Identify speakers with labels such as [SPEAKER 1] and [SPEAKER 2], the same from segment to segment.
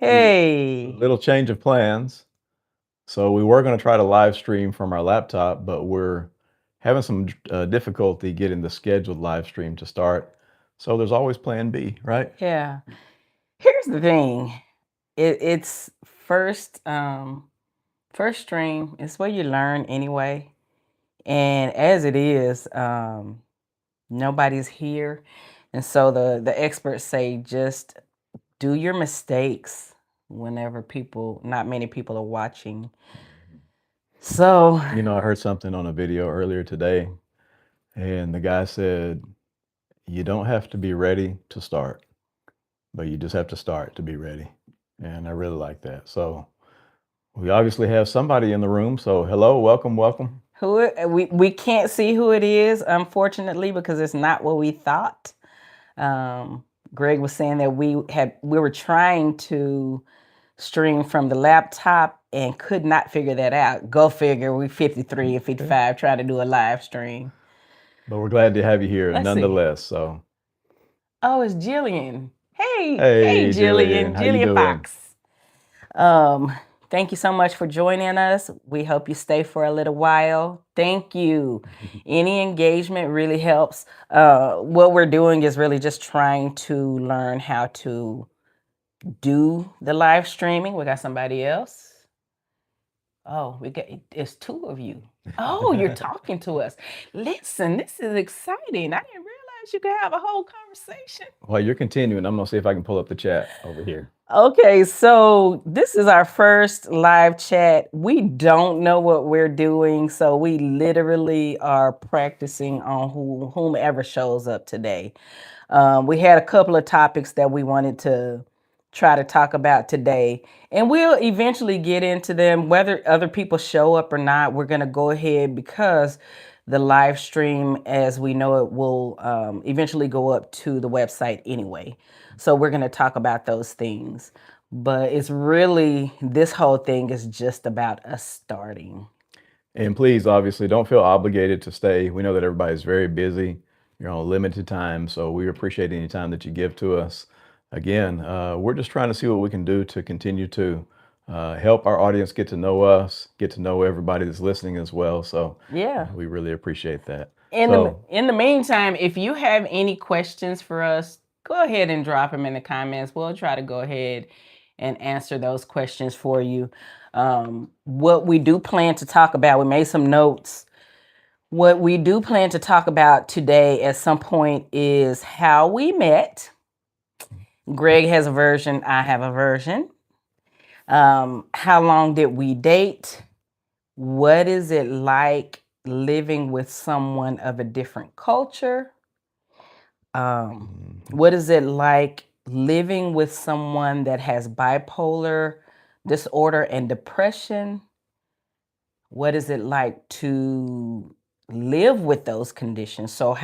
[SPEAKER 1] Hey.
[SPEAKER 2] Little change of plans. So we were going to try to live stream from our laptop, but we're having some difficulty getting the scheduled live stream to start. So there's always plan B, right?
[SPEAKER 1] Yeah. Here's the thing. It's first stream. It's where you learn anyway. And as it is, nobody's here. And so the experts say just do your mistakes whenever not many people are watching. So
[SPEAKER 2] I heard something on a video earlier today, and the guy said, you don't have to be ready to start, but you just have to start to be ready. And I really like that. So we obviously have somebody in the room. So hello, welcome, welcome.
[SPEAKER 1] we can't see who it is, unfortunately, because it's not what we thought. Greg was saying that we were trying to stream from the laptop and could not figure that out. Go figure, we 53 and 55 trying to do a live stream.
[SPEAKER 2] But we're glad to have you here
[SPEAKER 1] Let's
[SPEAKER 2] nonetheless.
[SPEAKER 1] See.
[SPEAKER 2] So
[SPEAKER 1] Oh, it's Jillian. Hey,
[SPEAKER 2] Jillian. How you
[SPEAKER 1] Jillian
[SPEAKER 2] doing?
[SPEAKER 1] Fox. Thank you so much for joining us. We hope you stay for a little while. Thank you. Any engagement really helps. What we're doing is really just trying to learn how to do the live streaming. We got somebody else. Oh, it's two of you. Oh, you're talking to us. Listen, this is exciting. I didn't realize you could have a whole conversation.
[SPEAKER 2] While you're continuing, I'm going to see if I can pull up the chat over here.
[SPEAKER 1] Okay, so this is our first live chat. We don't know what we're doing, so we literally are practicing on whomever shows up today. We had a couple of topics that we wanted to try to talk about today, and we'll eventually get into them. Whether other people show up or not, we're going to go ahead because the live stream, as we know it, will eventually go up to the website anyway. So we're going to talk about those things. But it's really, this whole thing is just about us starting.
[SPEAKER 2] And please, obviously, don't feel obligated to stay. We know that everybody's very busy. You're on limited time, so we appreciate any time that you give to us. Again, we're just trying to see what we can do to continue to help our audience get to know us, get to know everybody that's listening as well. So
[SPEAKER 1] yeah,
[SPEAKER 2] we really appreciate that.
[SPEAKER 1] In the meantime, if you have any questions for us, go ahead and drop them in the comments. We'll try to go ahead and answer those questions for you. What we do plan to talk about, we made some notes. What we do plan to talk about today at some point is how we met. Greg has a version, I have a version. How long did we date? What is it like living with someone of a different culture? What is it like living with someone that has bipolar disorder and depression? What is it like to live with those conditions? So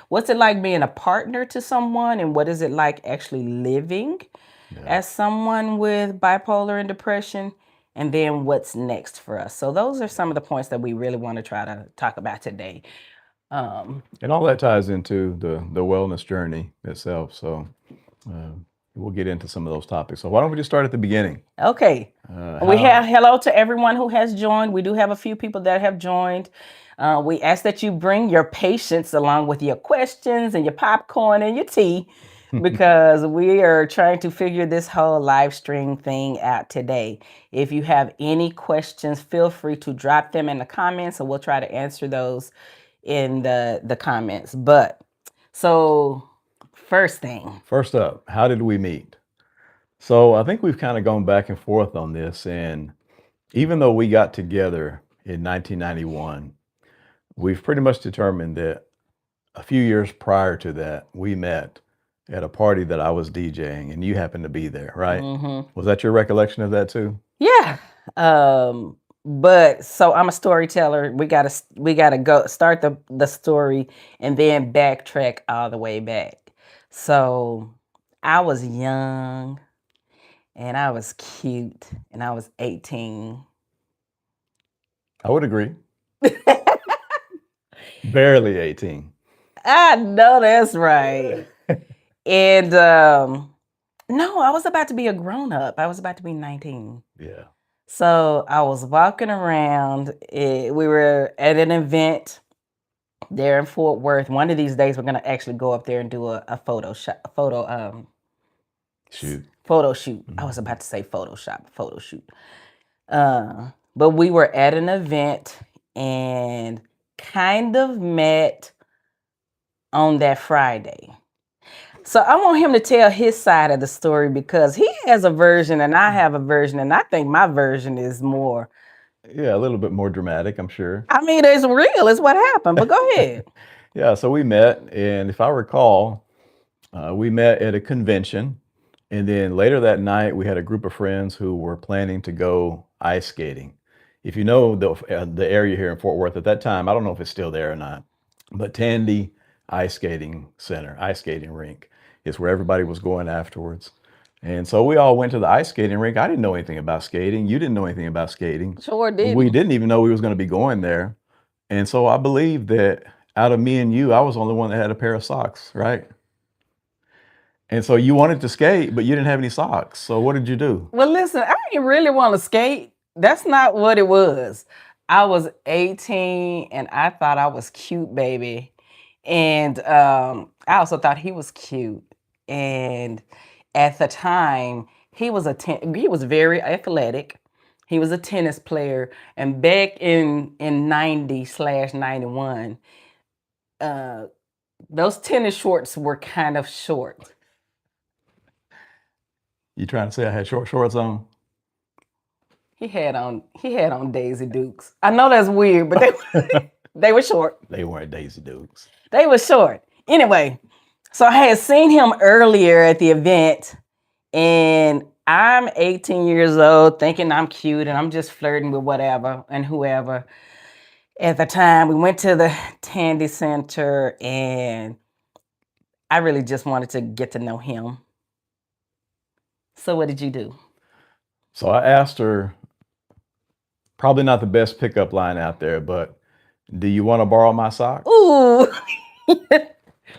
[SPEAKER 1] what's it like being a partner to someone, and what is it like actually living as someone with bipolar and depression? And then what's next for us? So those are some of the points that we really want to try to talk about today.
[SPEAKER 2] And all that ties into the wellness journey itself. So we'll get into some of those topics. So why don't we just start at the beginning?
[SPEAKER 1] Okay. We have hello to everyone who has joined. We do have a few people that have joined. We ask that you bring your patience along with your questions and your popcorn and your tea, because we are trying to figure this whole live stream thing out today. If you have any questions, feel free to drop them in the comments, and we'll try to answer those in the comments. But so first
[SPEAKER 2] up, how did we meet? So I think we've kind of gone back and forth on this, and even though we got together in 1991, we've pretty much determined that a few years prior to that, we met at a party that I was DJing, and you happened to be there, right? Mm-hmm. Was that your recollection of that too?
[SPEAKER 1] Yeah. But so I'm a storyteller. We gotta go start the story and then backtrack all the way back. So I was young and I was cute and I was 18.
[SPEAKER 2] I would agree. Barely 18.
[SPEAKER 1] I know that's right. And No, I was about to be a grown up. I was about to be 19.
[SPEAKER 2] Yeah.
[SPEAKER 1] So I was walking around. We were at an event there in Fort Worth. One of these days, we're gonna actually go up there and do a photo
[SPEAKER 2] Shoot.
[SPEAKER 1] photo shoot. I was about to say Photoshop, photo shoot. But we were at an event and kind of met on that Friday. So I want him to tell his side of the story because he has a version and I have a version, and I think my version is more.
[SPEAKER 2] Yeah, a little bit more dramatic, I'm sure.
[SPEAKER 1] I mean, it's real. It's what happened. But go ahead.
[SPEAKER 2] Yeah, so we met, and if I recall, we met at a convention, and then later that night we had a group of friends who were planning to go ice skating. If you know the area here in Fort Worth at that time, I don't know if it's still there or not, but Tandy Ice Skating Center, ice skating rink, is where everybody was going afterwards. And so we all went to the ice skating rink. I didn't know anything about skating. You didn't know anything about skating.
[SPEAKER 1] Sure did.
[SPEAKER 2] We didn't even know we was going to be going there. And so I believe that out of me and you, I was the only one that had a pair of socks, right? And so you wanted to skate, but you didn't have any socks. So what did you do?
[SPEAKER 1] Well, listen, I didn't really want to skate. That's not what it was. I was 18 and I thought I was cute, baby. And I also thought he was cute. And at the time, he was very athletic. He was a tennis player. And back in 90/91, those tennis shorts were kind of short.
[SPEAKER 2] You trying to say I had short shorts on?
[SPEAKER 1] He had on Daisy Dukes. I know that's weird, but they were short.
[SPEAKER 2] They weren't Daisy Dukes.
[SPEAKER 1] They were short. Anyway, so I had seen him earlier at the event, and I'm 18 years old, thinking I'm cute, and I'm just flirting with whatever and whoever. At the time, we went to the Tandy Center, and I really just wanted to get to know him. So what did you do?
[SPEAKER 2] So I asked her, probably not the best pickup line out there, but do you want to borrow my socks?
[SPEAKER 1] Ooh.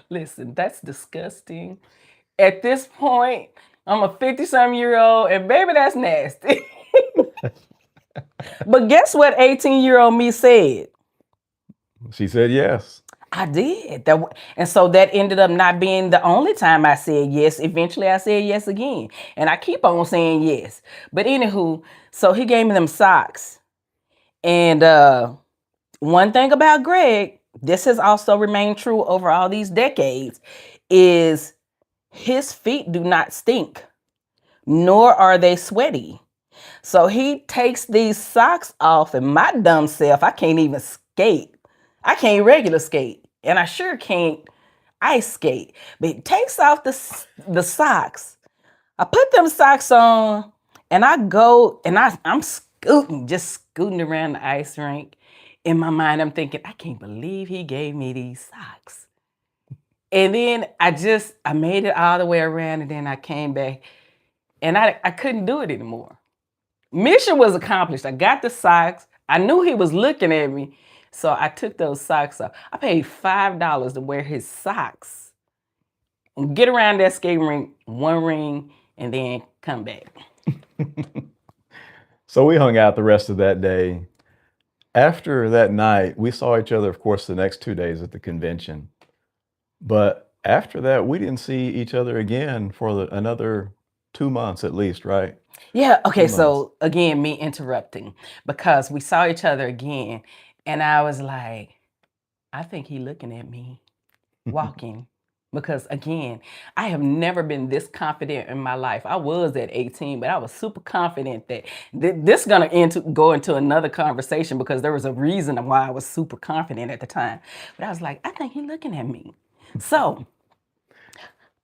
[SPEAKER 1] Listen, that's disgusting. At this point, I'm a 50-some-year-old, and baby, that's nasty. But guess what 18-year-old me said?
[SPEAKER 2] She said yes.
[SPEAKER 1] I did. And so that ended up not being the only time I said yes. Eventually, I said yes again. And I keep on saying yes. But anywho, so he gave me them socks. And one thing about Greg, this has also remained true over all these decades, is his feet do not stink, nor are they sweaty. So he takes these socks off, and my dumb self, I can't even skate. I can't regular skate, and I sure can't ice skate. But he takes off the socks. I put them socks on, and I go, and I'm scooting, just scooting around the ice rink. In my mind, I'm thinking, I can't believe he gave me these socks. And then I made it all the way around, and then I came back, and I couldn't do it anymore. Mission was accomplished. I got the socks. I knew he was looking at me, so I took those socks off. I paid $5 to wear his socks and get around that skating rink, one ring, and then come back.
[SPEAKER 2] So we hung out the rest of that day. After that night, we saw each other, of course, the next 2 days at the convention. But after that, we didn't see each other again for another 2 months at least, right?
[SPEAKER 1] Yeah, okay,
[SPEAKER 2] 2 months.
[SPEAKER 1] so again, me interrupting because we saw each other again, and I was like, I think he looking at me walking. Because again, I have never been this confident in my life. I was at 18, but I was super confident that this is gonna go into another conversation because there was a reason why I was super confident at the time. But I was like, I think he's looking at me. So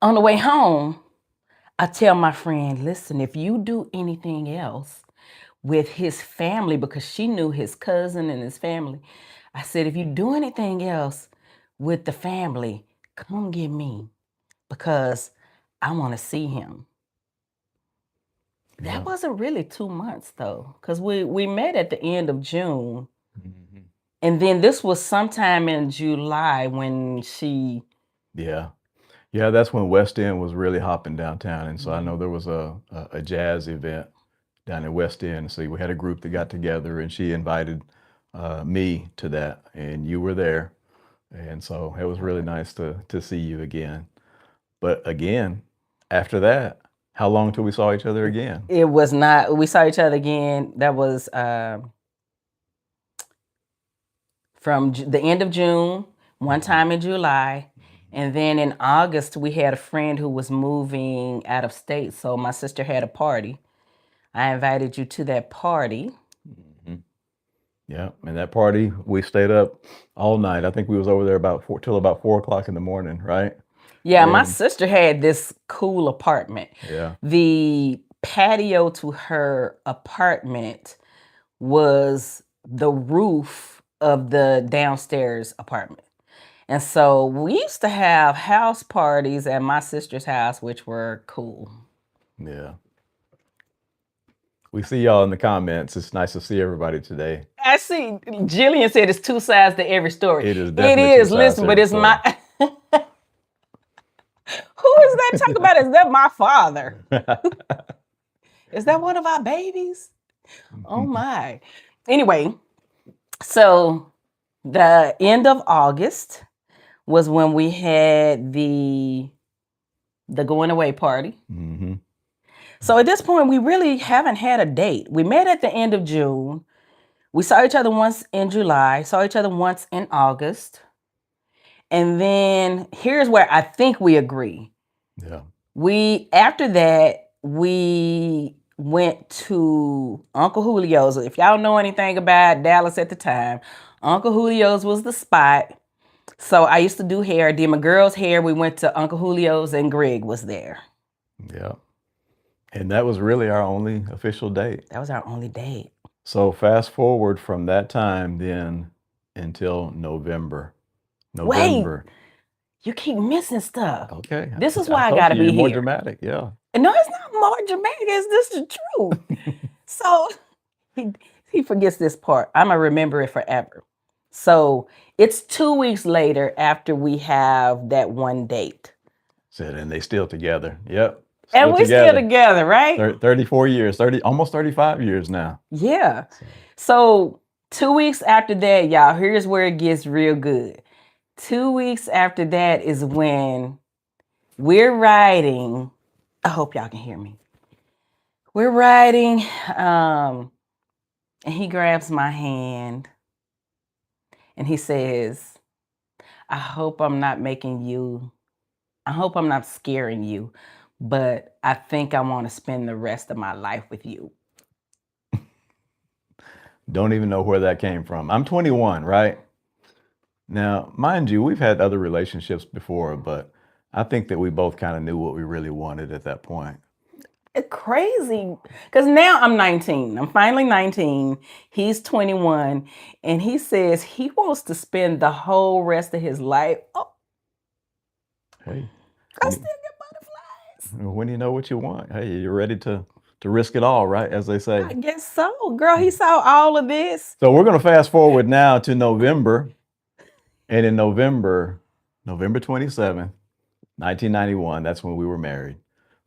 [SPEAKER 1] on the way home, I tell my friend, listen, if you do anything else with his family, because she knew his cousin and his family, I said, if you do anything else with the family, come get me because I want to see him.
[SPEAKER 2] Yeah.
[SPEAKER 1] That wasn't really 2 months though, because we met at the end of June.
[SPEAKER 2] Mhm.
[SPEAKER 1] And then this was sometime in July when she.
[SPEAKER 2] Yeah. Yeah, that's when West End was really hopping downtown, and so I know
[SPEAKER 1] Mhm.
[SPEAKER 2] there was a jazz event down in West End. So we had a group that got together, and she invited me to that, and you were there, and so it was really
[SPEAKER 1] Yeah.
[SPEAKER 2] nice to see you again. But again, after that, how long till we saw each other again?
[SPEAKER 1] It was not. We saw each other again. That was from the end of June, one
[SPEAKER 2] Mhm.
[SPEAKER 1] time in July, and then in August we had a friend who was moving out of state, so my sister had a party. I invited you to that party.
[SPEAKER 2] Mhm. Yeah, and that party we stayed up all night. I think we was over there about till about 4 o'clock in the morning, right?
[SPEAKER 1] Yeah, my
[SPEAKER 2] And
[SPEAKER 1] sister had this cool apartment.
[SPEAKER 2] yeah,
[SPEAKER 1] The patio to her apartment was the roof of the downstairs apartment. And so we used to have house parties at my sister's house, which were cool.
[SPEAKER 2] yeah. We see y'all in the comments. It's nice to see everybody today.
[SPEAKER 1] I see Jillian said it's two sides to every story.
[SPEAKER 2] It is
[SPEAKER 1] It
[SPEAKER 2] definitely two
[SPEAKER 1] is,
[SPEAKER 2] sides to
[SPEAKER 1] listen, but
[SPEAKER 2] every
[SPEAKER 1] it's my
[SPEAKER 2] story.
[SPEAKER 1] who is that talking about? Is that my father? Is that one of our babies? Oh my. Anyway, so the end of August was when we had the going away party.
[SPEAKER 2] Hmm.
[SPEAKER 1] So at this point, we really haven't had a date. We met at the end of June. We saw each other once in July, saw each other once in August. And then here's where I think we agree.
[SPEAKER 2] Yeah.
[SPEAKER 1] We after that, we went to Uncle Julio's. If y'all know anything about Dallas at the time, Uncle Julio's was the spot. So I used to do hair. I did my girl's hair. We went to Uncle Julio's and Greg was there.
[SPEAKER 2] Yeah. And that was really our only official date.
[SPEAKER 1] That was our only date.
[SPEAKER 2] So fast forward from that time then until November.
[SPEAKER 1] Wait,
[SPEAKER 2] November.
[SPEAKER 1] you keep missing stuff.
[SPEAKER 2] Okay.
[SPEAKER 1] This is
[SPEAKER 2] I
[SPEAKER 1] why I
[SPEAKER 2] told
[SPEAKER 1] gotta
[SPEAKER 2] you
[SPEAKER 1] be
[SPEAKER 2] you're more
[SPEAKER 1] here.
[SPEAKER 2] dramatic. Yeah.
[SPEAKER 1] And no, it's not more dramatic. It's just the truth. So he he forgets this part. I'm gonna remember it forever. So it's 2 weeks later after we have that one date,
[SPEAKER 2] Said, and they still together. Yep.
[SPEAKER 1] and
[SPEAKER 2] Still
[SPEAKER 1] we're still
[SPEAKER 2] together.
[SPEAKER 1] together, right?
[SPEAKER 2] 34 years, 30, almost 35 years now.
[SPEAKER 1] Yeah.
[SPEAKER 2] So,
[SPEAKER 1] So 2 weeks after that, y'all, here's where it gets real good. 2 weeks after that is when we're riding. I hope y'all can hear me. We're riding, and he grabs my hand and he says, I hope I'm not making you, I hope I'm not scaring you, but I think I want to spend the rest of my life with you.
[SPEAKER 2] don't even know where that came from. I'm 21, right? Now, mind you, we've had other relationships before, but I think that we both kind of knew what we really wanted at that point.
[SPEAKER 1] It's crazy because now I'm 19. I'm finally 19. He's 21. And he says he wants to spend the whole rest of his life. Oh,
[SPEAKER 2] Hey,
[SPEAKER 1] I
[SPEAKER 2] when
[SPEAKER 1] still
[SPEAKER 2] you,
[SPEAKER 1] get butterflies.
[SPEAKER 2] when you know what you want, hey, you're ready to risk it all, right? As they say.
[SPEAKER 1] I guess so. Girl, he saw all of this.
[SPEAKER 2] So we're going to fast forward now to November. And in November, November 27th, 1991, that's when we were married.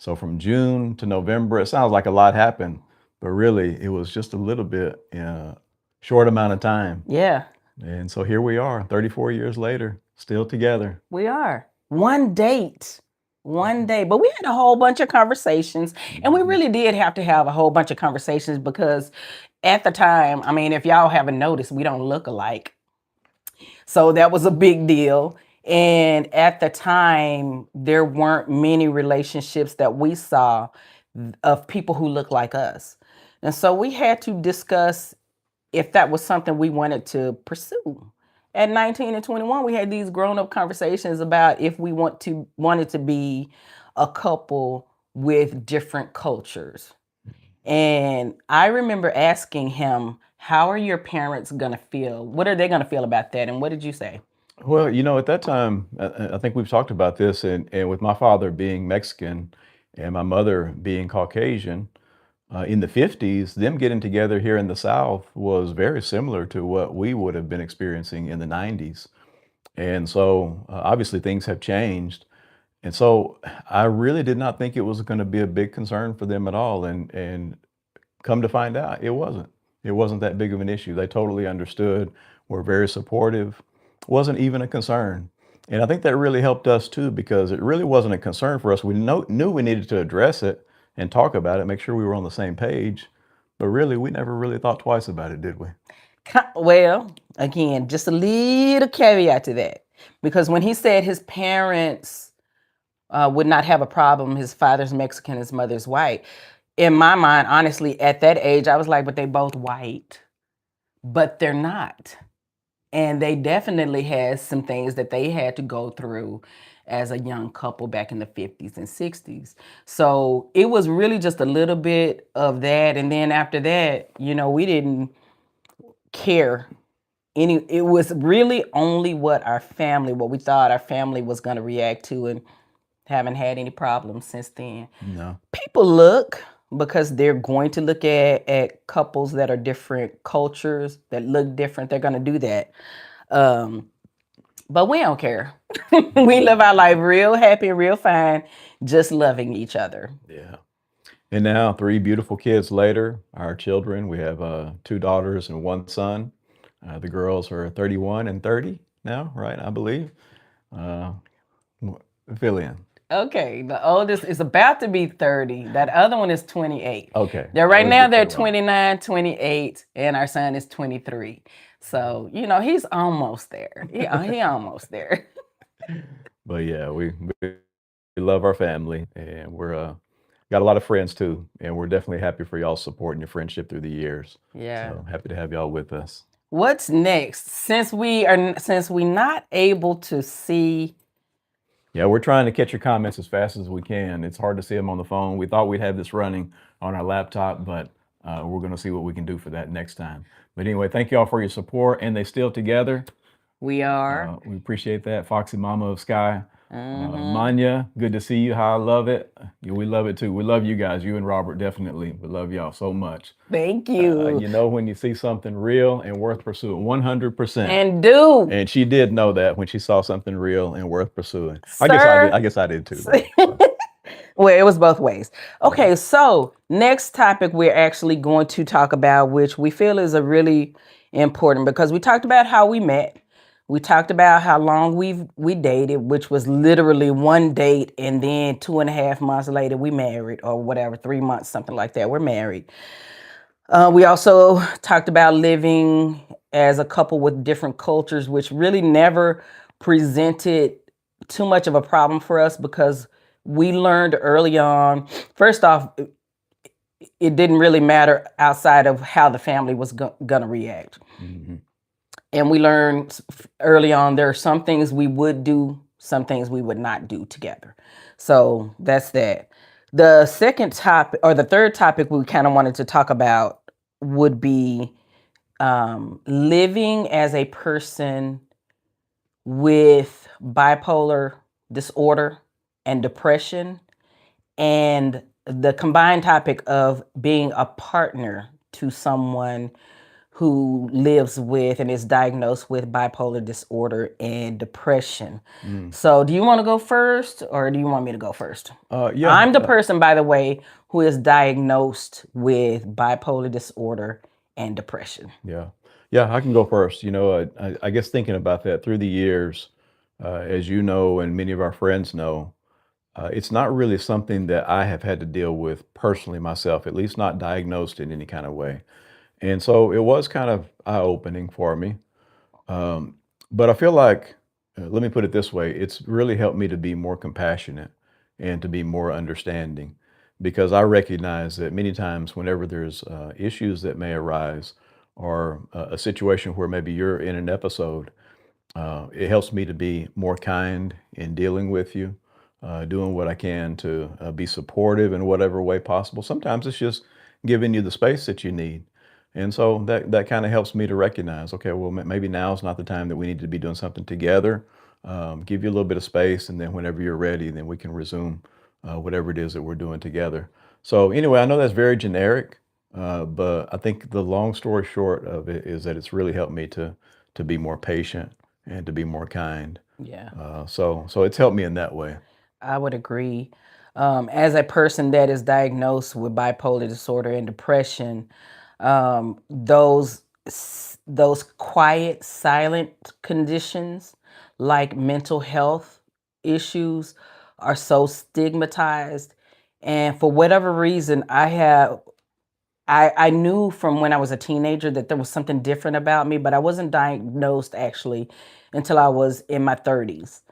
[SPEAKER 2] So from June to November, it sounds like a lot happened, but really it was just a little bit in a short amount of time.
[SPEAKER 1] Yeah,
[SPEAKER 2] And so here we are, 34 years later, still together.
[SPEAKER 1] we are. One date. One day. But we had a whole bunch of conversations. And we really did have to have a whole bunch of conversations because at the time, I mean, if y'all haven't noticed, we don't look alike. So that was a big deal. And at the time, there weren't many relationships that we saw of people who look like us. And so we had to discuss if that was something we wanted to pursue. At 19 and 21, we had these grown-up conversations about if we wanted to be a couple with different cultures. And I remember asking him, how are your parents going to feel? What are they going to feel about that? And what did you say?
[SPEAKER 2] Well, at that time, I think we've talked about this, and with my father being Mexican and my mother being Caucasian, in the 50s, them getting together here in the South was very similar to what we would have been experiencing in the 90s. And so obviously things have changed. And so I really did not think it was going to be a big concern for them at all. And come to find out, it wasn't. It wasn't that big of an issue. They totally understood, were very supportive, wasn't even a concern. And I think that really helped us too, because it really wasn't a concern for us. We knew we needed to address it and talk about it, make sure we were on the same page. But really, we never really thought twice about it, did we?
[SPEAKER 1] Well, again, just a little caveat to that. Because when he said his parents would not have a problem, his father's Mexican, his mother's white, in my mind, honestly, at that age, I was like, but they both white. But they're not. And they definitely had some things that they had to go through as a young couple back in the 50s and 60s. So it was really just a little bit of that. And then after that, we didn't care it was really only what we thought our family was going to react to, and haven't had any problems since then.
[SPEAKER 2] No.
[SPEAKER 1] People look, because they're going to look at couples that are different cultures, that look different. They're going to do that. But we don't care. We live our life real happy, real fine, just loving each other.
[SPEAKER 2] Yeah. And now, 3 beautiful kids later, our children, we have 2 daughters and 1 son. The girls are 31 and 30 now, right? I believe. Fill in.
[SPEAKER 1] Okay, the oldest is about to be 30. That other one is 28.
[SPEAKER 2] Okay.
[SPEAKER 1] Right
[SPEAKER 2] Let's
[SPEAKER 1] now
[SPEAKER 2] get
[SPEAKER 1] they're
[SPEAKER 2] that wrong.
[SPEAKER 1] 29, 28, and our son is 23. So, he's almost there. He almost there.
[SPEAKER 2] But yeah, we love our family, and we're got a lot of friends too, and we're definitely happy for y'all's support and your friendship through the years.
[SPEAKER 1] Yeah.
[SPEAKER 2] So happy to have y'all with us.
[SPEAKER 1] What's next? Since we're not able to see.
[SPEAKER 2] Yeah, we're trying to catch your comments as fast as we can. It's hard to see them on the phone. We thought we'd have this running on our laptop, but we're going to see what we can do for that next time. But anyway, thank y'all for your support. And they still together.
[SPEAKER 1] We are.
[SPEAKER 2] We appreciate that. Foxy Mama of Sky. Manya, good to see you. How I love it. We love it too. We love you guys. You and Robert, definitely. We love y'all so much.
[SPEAKER 1] Thank you.
[SPEAKER 2] When you see something real and worth pursuing, 100%.
[SPEAKER 1] And do.
[SPEAKER 2] And she did know that when she saw something real and worth pursuing. I guess I did too.
[SPEAKER 1] Well, it was both ways. Okay, so next topic we're actually going to talk about, which we feel is a really important, because we talked about how we met. We talked about how long we dated, which was literally one date, and then 2.5 months later we married, or whatever, 3 months, something like that. We're married. We also talked about living as a couple with different cultures, which really never presented too much of a problem for us, because we learned early on, first off, it didn't really matter outside of how the family was going to react.
[SPEAKER 2] Mm-hmm.
[SPEAKER 1] And we learned early on there are some things we would do, some things we would not do together. So that's that. The second topic, or the third topic we kind of wanted to talk about, would be living as a person with bipolar disorder and depression, and the combined topic of being a partner to someone who lives with and is diagnosed with bipolar disorder and depression. So do you want to go first, or do you want me to go first?
[SPEAKER 2] Yeah.
[SPEAKER 1] I'm the person, by the way, who is diagnosed with bipolar disorder and depression.
[SPEAKER 2] Yeah. Yeah, I can go first. I guess thinking about that through the years, as you know, and many of our friends know, it's not really something that I have had to deal with personally myself, at least not diagnosed in any kind of way. And so it was kind of eye-opening for me. But I feel like, let me put it this way, it's really helped me to be more compassionate and to be more understanding, because I recognize that many times whenever there's issues that may arise, or a situation where maybe you're in an episode, it helps me to be more kind in dealing with you, doing what I can to be supportive in whatever way possible. Sometimes it's just giving you the space that you need. And so that kind of helps me to recognize, okay, well, maybe now's not the time that we need to be doing something together. Give you a little bit of space, and then whenever you're ready, then we can resume whatever it is that we're doing together. So anyway, I know that's very generic, but I think the long story short of it is that it's really helped me to be more patient and to be more kind.
[SPEAKER 1] Yeah.
[SPEAKER 2] So it's helped me in that way.
[SPEAKER 1] I would agree. As a person that is diagnosed with bipolar disorder and depression, those quiet, silent conditions like mental health issues are so stigmatized. And for whatever reason, I knew from when I was a teenager that there was something different about me, but I wasn't diagnosed actually until I was in my 30s.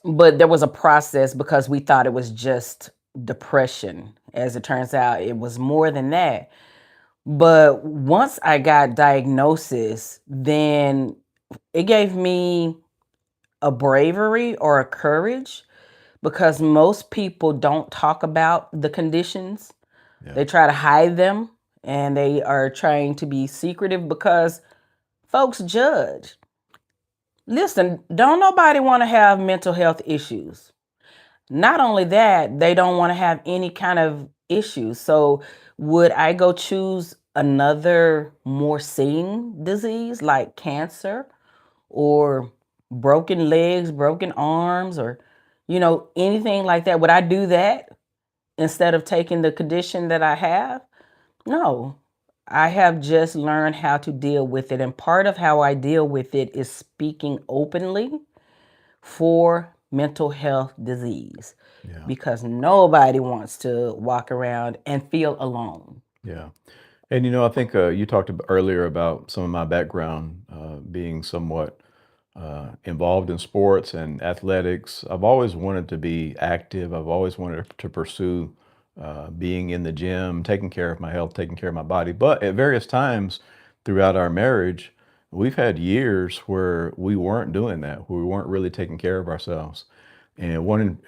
[SPEAKER 1] But there was a process because we thought it was just depression. As it turns out, it was more than that. But once I got diagnosis, then it gave me a bravery or a courage because most people don't talk about the conditions.
[SPEAKER 2] Yeah.
[SPEAKER 1] They try to hide them and they are trying to be secretive because folks judge. Listen, don't nobody want to have mental health issues. Not only that, they don't want to have any kind of issues. So, would I go choose another more seen disease like cancer or broken legs, broken arms, or anything like that? Would I do that instead of taking the condition that I have? No. I have just learned how to deal with it. And part of how I deal with it is speaking openly for mental health disease
[SPEAKER 2] Yeah.
[SPEAKER 1] because nobody wants to walk around and feel alone.
[SPEAKER 2] Yeah. And I think you talked earlier about some of my background being somewhat involved in sports and athletics. I've always wanted to be active. I've always wanted to pursue being in the gym, taking care of my health, taking care of my body. But at various times throughout our marriage, we've had years where we weren't doing that, where we weren't really taking care of ourselves. And one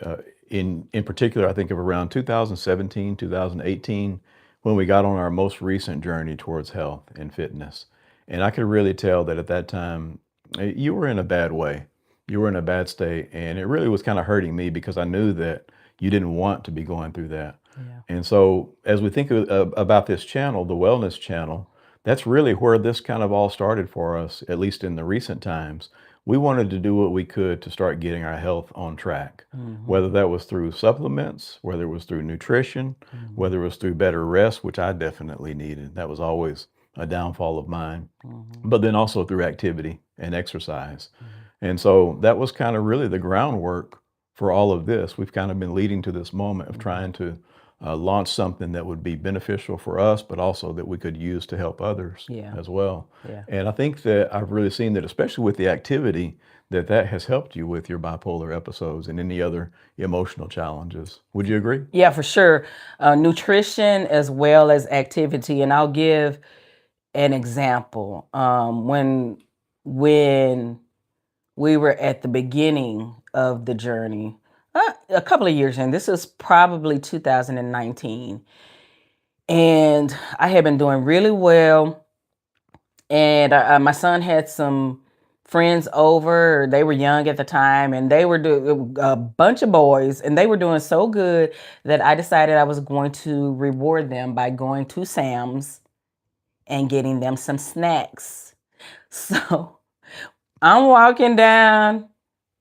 [SPEAKER 2] in particular, I think of around 2017, 2018, when we got on our most recent journey towards health and fitness. And I could really tell that at that time, you were in a bad way. You were in a bad state. And it really was kind of hurting me because I knew that you didn't want to be going through that.
[SPEAKER 1] Yeah.
[SPEAKER 2] And so, as we think about this channel, the wellness channel, that's really where this kind of all started for us, at least in the recent times. We wanted to do what we could to start getting our health on track,
[SPEAKER 1] Mm-hmm.
[SPEAKER 2] whether that was through supplements, whether it was through nutrition,
[SPEAKER 1] Mm-hmm.
[SPEAKER 2] whether it was through better rest, which I definitely needed. That was always a downfall of mine,
[SPEAKER 1] Mm-hmm.
[SPEAKER 2] but then also through activity and exercise.
[SPEAKER 1] Mm-hmm.
[SPEAKER 2] And so that was kind of really the groundwork for all of this. We've kind of been leading to this moment of
[SPEAKER 1] Mm-hmm.
[SPEAKER 2] trying to launch something that would be beneficial for us, but also that we could use to help others
[SPEAKER 1] Yeah.
[SPEAKER 2] as well.
[SPEAKER 1] Yeah.
[SPEAKER 2] And I think that I've really seen that, especially with the activity, that has helped you with your bipolar episodes and any other emotional challenges. Would you agree?
[SPEAKER 1] Yeah, for sure. Nutrition as well as activity. And I'll give an example. When we were at the beginning of the journey, a couple of years in, this is probably 2019. And I had been doing really well. And my son had some friends over. They were young at the time, and they were doing a bunch of boys, and they were doing so good that I decided I was going to reward them by going to Sam's and getting them some snacks. So I'm walking down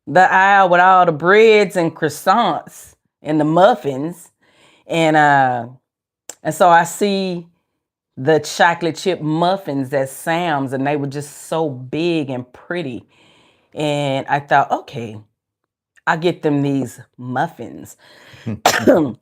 [SPEAKER 1] the aisle with all the breads and croissants and the muffins, and so I see the chocolate chip muffins at Sam's, and they were just so big and pretty. And I thought, okay, I'll get them these muffins. And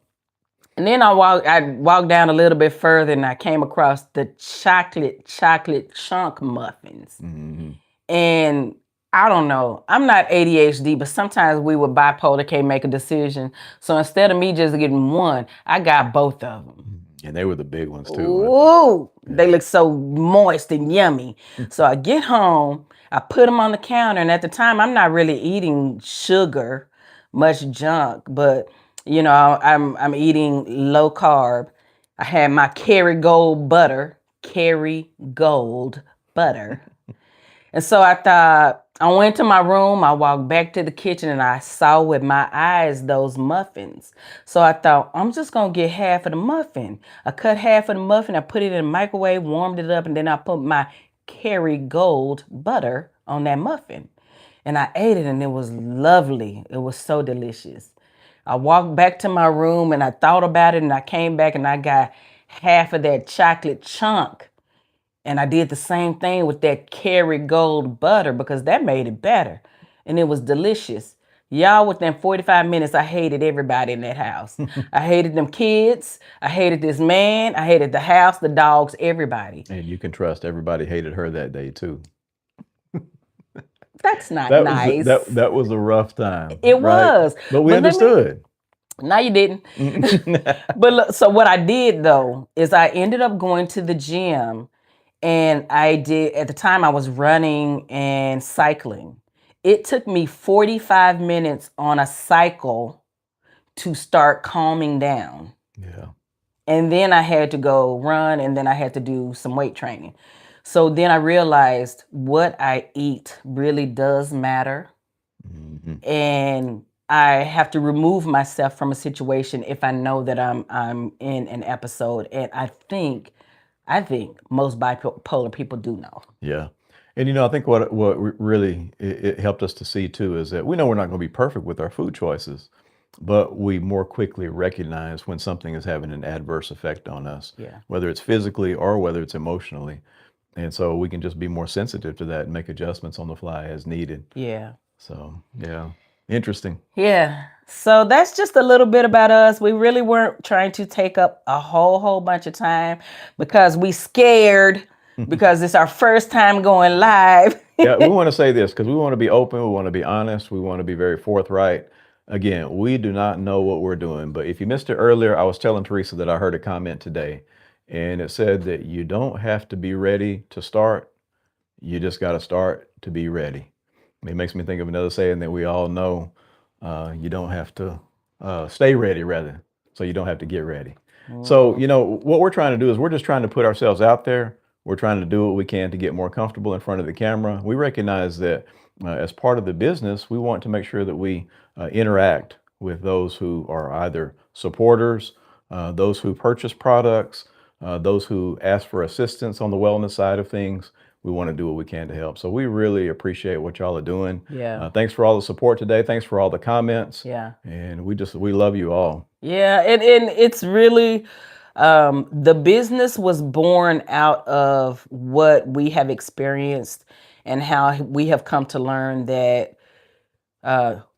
[SPEAKER 1] then I walked down a little bit further and I came across the chocolate chunk muffins.
[SPEAKER 2] Hmm.
[SPEAKER 1] And I don't know, I'm not ADHD, but sometimes we with bipolar can't make a decision. So instead of me just getting one, I got both of them.
[SPEAKER 2] And they were the big ones too, weren't
[SPEAKER 1] Ooh,
[SPEAKER 2] they?
[SPEAKER 1] they look so moist and yummy. So I get home, I put them on the counter, and at the time I'm not really eating sugar, much junk, but I'm eating low carb. I had my Kerry Gold butter. And so I thought, I went to my room, I walked back to the kitchen, and I saw with my eyes those muffins. So I thought, I'm just gonna get half of the muffin. I cut half of the muffin, I put it in the microwave, warmed it up, and then I put my Kerry Gold butter on that muffin. and I ate it and it was lovely. It was so delicious. I walked back to my room and I thought about it and I came back and I got half of that chocolate chunk. And I did the same thing with that Kerrygold butter because that made it better. And it was delicious. Y'all, within 45 minutes, I hated everybody in that house. I hated them kids. I hated this man. I hated the house, the dogs, everybody.
[SPEAKER 2] And you can trust everybody hated her that day too.
[SPEAKER 1] That's not
[SPEAKER 2] That was
[SPEAKER 1] nice.
[SPEAKER 2] that was a rough time,
[SPEAKER 1] It
[SPEAKER 2] right?
[SPEAKER 1] was.
[SPEAKER 2] But we
[SPEAKER 1] But let me,
[SPEAKER 2] understood.
[SPEAKER 1] no, you didn't. But look, so what I did though is I ended up going to the gym, and I did, at the time I was running and cycling. It took me 45 minutes on a cycle to start calming down.
[SPEAKER 2] Yeah.
[SPEAKER 1] And then I had to go run, and then I had to do some weight training. So then I realized what I eat really does matter.
[SPEAKER 2] hmm
[SPEAKER 1] And I have to remove myself from a situation if I know that I'm in an episode. And I think most bipolar people do know.
[SPEAKER 2] Yeah. And I think really it helped us to see too is that we know we're not going to be perfect with our food choices, but we more quickly recognize when something is having an adverse effect on us,
[SPEAKER 1] Yeah.
[SPEAKER 2] whether it's physically or whether it's emotionally. And so we can just be more sensitive to that and make adjustments on the fly as needed.
[SPEAKER 1] Yeah.
[SPEAKER 2] So, yeah, interesting.
[SPEAKER 1] Yeah. So that's just a little bit about us. We really weren't trying to take up a whole bunch of time because we scared because it's our first time going live.
[SPEAKER 2] Yeah, we want to say this because we want to be open, we want to be honest, we want to be very forthright. Again, we do not know what we're doing, but if you missed it earlier, I was telling Teresa that I heard a comment today, and it said that you don't have to be ready to start, you just got to start to be ready. It makes me think of another saying that we all know, you don't have to stay ready, rather, so you don't have to get ready. So, what we're trying to do is we're just trying to put ourselves out there. We're trying to do what we can to get more comfortable in front of the camera. We recognize that as part of the business, we want to make sure that we interact with those who are either supporters, those who purchase products, those who ask for assistance on the wellness side of things. We want to do what we can to help. So we really appreciate what y'all are doing.
[SPEAKER 1] Yeah.
[SPEAKER 2] Thanks for all the support today. Thanks for all the comments.
[SPEAKER 1] Yeah.
[SPEAKER 2] And we love you all.
[SPEAKER 1] Yeah. And it's really, the business was born out of what we have experienced and how we have come to learn that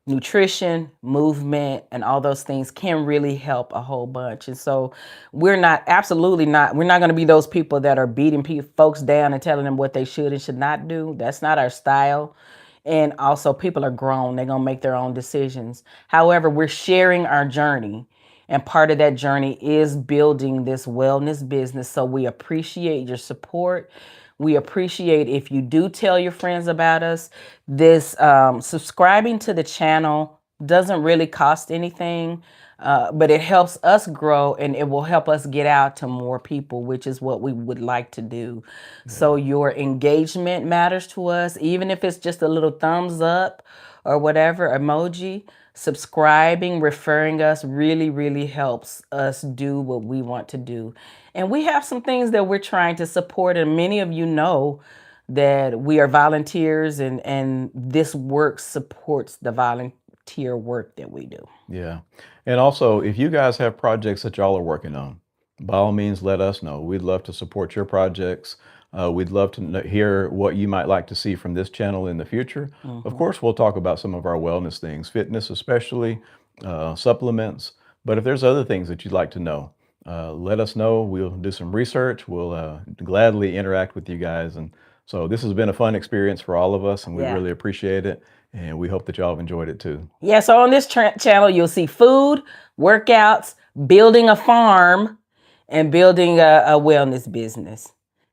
[SPEAKER 1] nutrition, movement, and all those things can really help a whole bunch. And so we're not going to be those people that are beating folks down and telling them what they should and should not do. That's not our style. And also, people are grown, they're going to make their own decisions. However, we're sharing our journey. And part of that journey is building this wellness business. So we appreciate your support. We appreciate if you do tell your friends about us. This subscribing to the channel doesn't really cost anything, but it helps us grow and it will help us get out to more people, which is what we would like to do. Yeah. So your engagement matters to us, even if it's just a little thumbs up or whatever emoji. Subscribing, referring us really, really helps us do what we want to do. And we have some things that we're trying to support, and many of you know that we are volunteers, and this work supports the volunteer work that we do.
[SPEAKER 2] Yeah. And also, if you guys have projects that y'all are working on, by all means, let us know. We'd love to support your projects. We'd love to hear what you might like to see from this channel in the future. Of course, we'll talk about some of our wellness things, fitness especially, supplements. But if there's other things that you'd like to know, let us know. We'll do some research. We'll gladly interact with you guys. And so this has been a fun experience for all of us, and we
[SPEAKER 1] Yeah.
[SPEAKER 2] really appreciate it. And we hope that y'all have enjoyed it too.
[SPEAKER 1] Yeah, so on this channel, you'll see food, workouts, building a farm, and building a wellness business.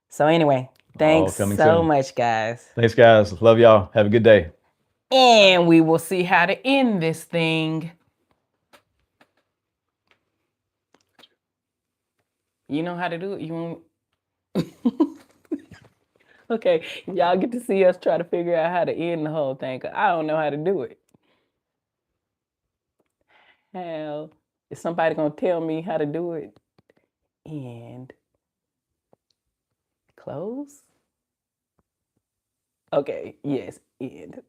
[SPEAKER 1] So anyway, thanks so
[SPEAKER 2] soon.
[SPEAKER 1] much, guys.
[SPEAKER 2] Thanks, guys. Love y'all. Have a good day.
[SPEAKER 1] And we will see how to end this thing. You know how to do it? You want... Okay, y'all get to see us try to figure out how to end the whole thing, 'cause I don't know how to do it. How is somebody gonna tell me how to do it? And close. Okay, yes, end.